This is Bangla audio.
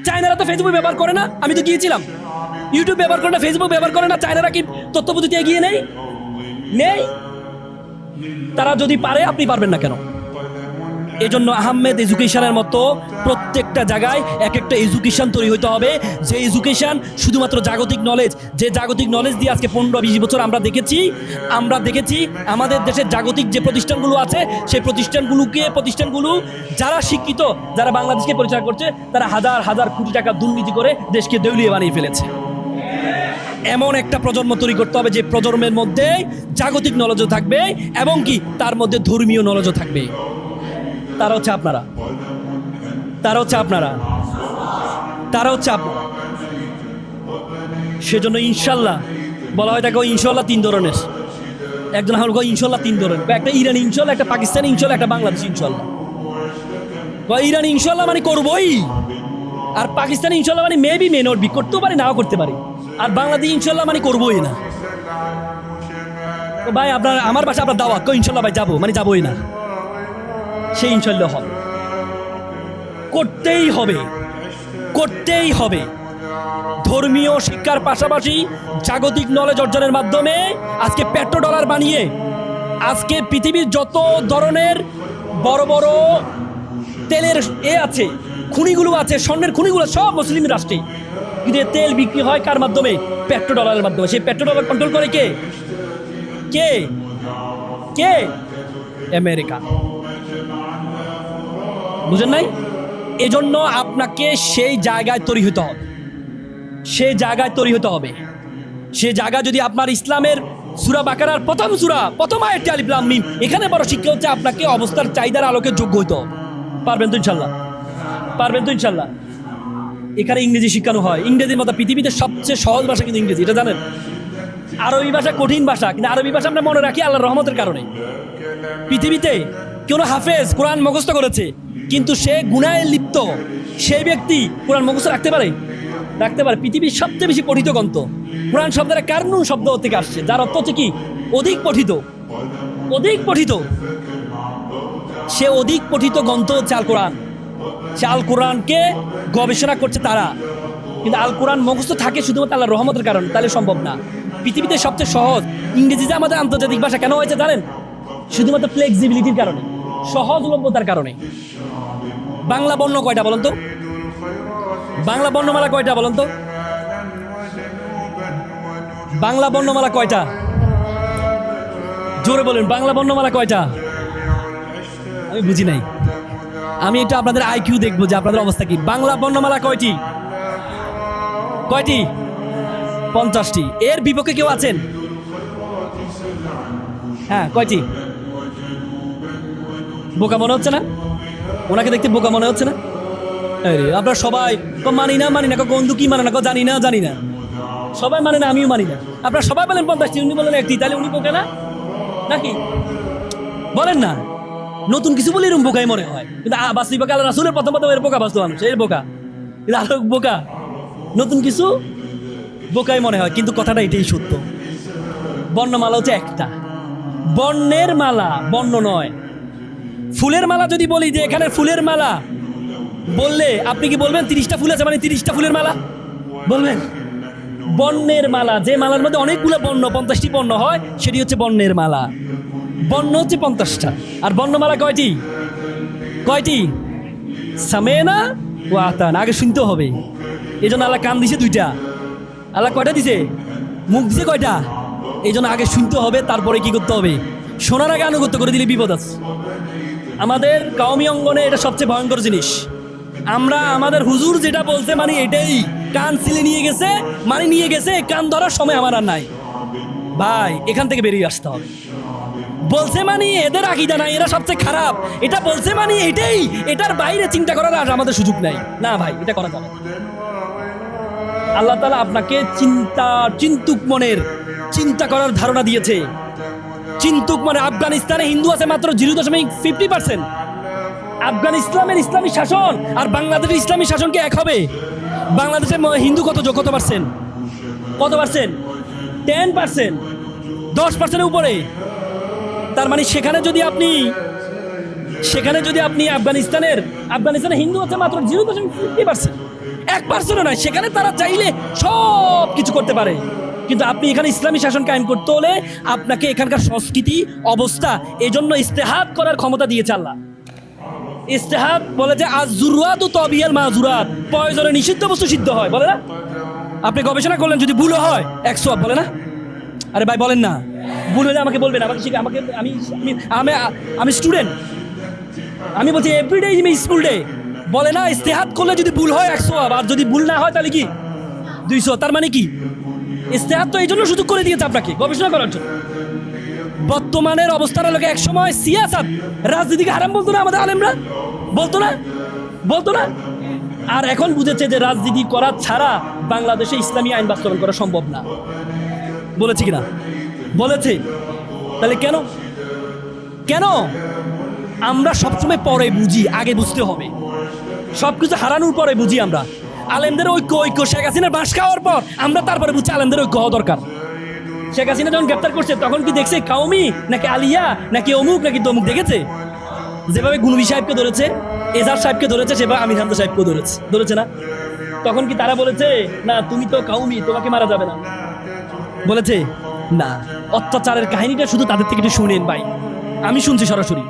চায়নারা তো ফেসবুক ব্যবহার করে না, আমি তো গিয়েছিলাম। ইউটিউব ব্যবহার করে না, ফেসবুক ব্যবহার করে না, চায়নারা কি তথ্য প্রযুক্তি এগিয়ে নেই? নেই। তারা যদি পারে, আপনি পারবেন না কেন? এজন্য আহমেদ এডুকেশনের মতো প্রত্যেকটা জায়গায় এক একটা এডুকেশন তৈরি হতে হবে, যে এডুকেশন শুধুমাত্র জাগতিক নলেজ, যে জাগতিক নলেজ দিয়ে আজকে 15-20 বছর আমরা দেখেছি আমাদের দেশের জাগতিক যে প্রতিষ্ঠানগুলো আছে, সেই প্রতিষ্ঠানগুলো যারা শিক্ষিত, যারা বাংলাদেশকে পরিচালনা করছে, তারা হাজার হাজার কোটি টাকা দুর্নীতি করে দেশকে দেউলিয়া বানিয়ে ফেলেছে। এমন একটা প্রজন্ম তৈরি করতে হবে যে প্রজন্মের মধ্যে জাগতিক নলেজও থাকবে এবং কি তার মধ্যে ধর্মীয় নলেজও থাকবে। তারা হচ্ছে আপনারা। সেজন্য ইনশাল্লাহ বলা হয়, দেখো ইনশাল্লাহ 3 ধরনের। একজন আমার ইনশাল্লাহ 3 ধরনের, একটা ইরানি ইনশাল্লাহ, একটা পাকিস্তানি ইনশাল্লাহ, একটা বাংলাদেশ ইনশাল্লাহ। ইরানি ইনশাল্লাহ মানে করবোই, আর পাকিস্তানি ইনশাল্লাহ মানে মেবি মে নট বি, করতেও পারি নাও করতে পারি, আর বাংলাদেশ ইনশাল্লাহ মানে করবোই না। ভাই আপনার আমার বাসা আপনার দাওয়াত, ইনশাল্লাহ ভাই যাবো মানে যাবোই না, সেই ইনশাল্লাহ হবে। করতেই হবে। ধর্মীয় শিক্ষার পাশাপাশি জাগতিক নলেজ অর্জনের মাধ্যমে আজকে পেট্রোডলার বানিয়ে আজকে পৃথিবীর যত ধরনের বড় বড় তেলের আছে, খনিগুলো আছে, স্বর্ণের খনিগুলো সব মুসলিম রাষ্ট্রে, কিন্তু তেল বিক্রি হয় কার মাধ্যমে? পেট্রোডলারের মাধ্যমে। সেই পেট্রোডলার কন্ট্রোল করে কে? আমেরিকা। বুঝেন নাই? এজন্য আপনাকে সেই জায়গায় তৈরি হতে হবে। সেই জায়গা যদি আপনার ইসলামের সূরা বাকারার প্রথম আয়াতটি আলিফ লাম মিম, এখানে বড় শিক্ষা হচ্ছে আপনাকে অবস্থার চাহিদার আলোকে যোগ্য হতে হবে। পারবেন তো ইনশাল্লাহ? এখানে ইংরেজি শিখানো হয়। ইংরেজির মতো পৃথিবীতে সবচেয়ে সহজ ভাষা কিন্তু ইংরেজি, এটা জানেন? আরবি ভাষা কঠিন ভাষা, কিন্তু আরবি ভাষা আমরা মনে রাখি আল্লাহর রহমতের কারণে। পৃথিবীতে কেউ হাফেজ কোরআন মুখস্থ করেছে, কিন্তু সে গুনাহে লিপ্ত, সেই ব্যক্তি কোরআন মুখস্থ রাখতে পারে? পৃথিবীর সবচেয়ে বেশি পঠিত গ্রন্থ কোরআন শব্দের কারনুন শব্দ থেকে আসছে, যার অর্থ হচ্ছে কি? অধিক পঠিত। সে অধিক পঠিত গ্রন্থ হচ্ছে আল কোরআন। সে আল কোরআনকে গবেষণা করছে তারা, কিন্তু আল কোরআন মুখস্থ থাকে শুধুমাত্র আল্লাহর রহমতের কারণে, তাহলে সম্ভব না। পৃথিবীতে সবচেয়ে সহজ ইংরেজি যে আমাদের আন্তর্জাতিক ভাষা কেন হয়েছে জানেন? শুধুমাত্র ফ্লেক্সিবিলিটির কারণে, সহজলভ্যতার কারণে। বাংলা বর্ণ কয়টা বলেন তো? বাংলা বর্ণমালা কয়টা বলেন তো? বাংলা বর্ণমালা কয়টা? জোরে বলেন, বাংলা বর্ণমালা কয়টা? আমি বুঝি নাই। আমি এটা আপনাদের আইকিউ দেখবো যে আপনাদের অবস্থা কি। বাংলা বর্ণমালা কয়টি? 50টি। এর বিপক্ষে কেউ আছেন? হ্যাঁ, কয়টি? বোকা মনে হচ্ছে না? ওনাকে দেখতে বোকা মনে হচ্ছে না? আপনারা সবাই মানি না, বন্ধু কি মানে না, জানি না, সবাই মানে না, আমিও মানি না। আপনারা সবাই বলেন 50টি, উনি বলেন 1টি, তাহলে উনি বোকা না নাকি? বলেন না। নতুন কিছু বলে এরকম বোকাই মনে হয়, কিন্তু বাস্তবিক আল্লাহ রাসূলের প্রথম এর বোকা বাস্তব মানুষ, এর বোকা, কিন্তু আরো বোকা, নতুন কিছু বোকাই মনে হয়। কিন্তু কথাটা এটাই সত্য। বর্ণমালা হচ্ছে একটা, বর্ণের মালা, বর্ণ নয়। ফুলের মালা যদি বলি যে এখানে ফুলের মালা, বললে আপনি কি বলবেন 30টা ফুল আছে মানে 30টা ফুলের মালা বলবেন? বর্ণের মালা, যে মালার মধ্যে অনেকগুলো বর্ণ, 50টি বর্ণ হয়, সেটি হচ্ছে বর্ণের মালা। বর্ণ হচ্ছে 50টা, আর বর্ণমালা কয়টি? সামেনা ও আতান, আগে শুনতে হবে। এই জন্য আল্লাহ কান দিছে 2টা। আল্লাহ কয়টা দিছে? মুখ দিছে কয়টা? এই জন্য আগে শুনতে হবে, তারপরে কি করতে হবে? শোনার আগে আনুগত্য করে দিলে বিপদ আছে। আমাদের কওমি অঙ্গনে এটা সবচেয়ে ভয়ঙ্কর জিনিস। আমরা আমাদের হুজুর যেটা বলছে মানে এটাই, কান সিলে নিয়ে গেছে, কান ধরার সময় আমার আর নাই। ভাই এখান থেকে বেরিয়ে আসতে হবে। বলছে মানে এদের আকীদা নাই, এরা সবচেয়ে খারাপ, এটা বলছে মানে এটাই, এটার বাইরে চিন্তা করার আর আমাদের সুযোগ নাই। না ভাই, এটা করা যাবে। আল্লাহ তাআলা আপনাকে চিন্তুক মনের চিন্তা করার ধারণা দিয়েছে। চিন্তুক মানে, আফগানিস্তানে হিন্দু আছে মাত্র 0.50%। আফগানিস্তানের ইসলামী শাসন আর বাংলাদেশের ইসলামী শাসনকে এক হবে? বাংলাদেশের হিন্দু কত পার্সেন্ট? 10%, 10%-এর উপরে। তার মানে সেখানে যদি আপনি আফগানিস্তানে হিন্দু আছে মাত্র 0.50%। 1% নয়, সেখানে তারা চাইলে সব কিছু করতে পারে। কিন্তু আপনি এখানে ইসলামী শাসন কায়েম করতে হলে আপনাকে এখানকার সংস্কৃতি অবস্থা এই জন্য ইস্তেহাদ করার ক্ষমতা দিয়েছে আল্লাহ। ইস্তেহাদ বলে যে আজ-জুররাতু তাবিয়াল মাজুরাত, প্রয়োজনে নিষিদ্ধ বস্তু সিদ্ধ হয়, বলে না? আপনি গবেষণা করলেন, যদি ভুল হয় 100 বলে না? আরে ভাই বলেন না, ভুল হলে আমাকে বলবেন, আমাকে শিখে আমাকে আমি আমি আমি স্টুডেন্ট, আমি বলছি everyday is my school day, বলে না? ইস্তেহাদ করলে যদি ভুল হয় 100, আর যদি ভুল না হয় তাহলে কি 200। তার মানে কি? ইস্তেহাদ তো এই জন্য সুযোগ করে দিয়েছে আপনাকে গবেষণা করার জন্য। বর্তমানের অবস্থার লোকে এক সময় সিয়াসাত, রাজনীতিকে হারাম বলতো না আমাদের আলেমরা, বলতো না? বলতো না? আর এখন বুঝেছে যে রাজনীতি করা ছাড়া বাংলাদেশে ইসলামী আইন বাস্তবায়ন করা সম্ভব না। বলেছে কিনা? বলেছে। তাহলে কেন কেন আমরা সবসময় পরে বুঝি, আগে বুঝতে হবে। সবকিছু হারানোর পরে বুঝি আমরা। আলেমদের ঐক্য শেখ হাসিনার বাঁশ খাওয়ার পর আমরা তারপরে বুঝছি আলেমদের ঐক্য হওয়া দরকার। শেখ হাসিনা যখন গ্রেপ্তার করছে তখন কি দেখছে কাউমি নাকি আলিয়া নাকি অমুক নাকি তমুক? দেখেছে? যেভাবে গুনবি সাহেবকে ধরেছে, এজার সাহেবকে ধরেছে, সেভাবে আমির হামজা সাহেবকে ধরেছে না? তখন কি তারা বলেছে না তুমি তো কাউমি, তোমাকে মারা যাবে না? বলেছে না। অত্যাচারের কাহিনীটা শুধু তাদের থেকে একটু শুনেন ভাই, আমি শুনছি সরাসরি।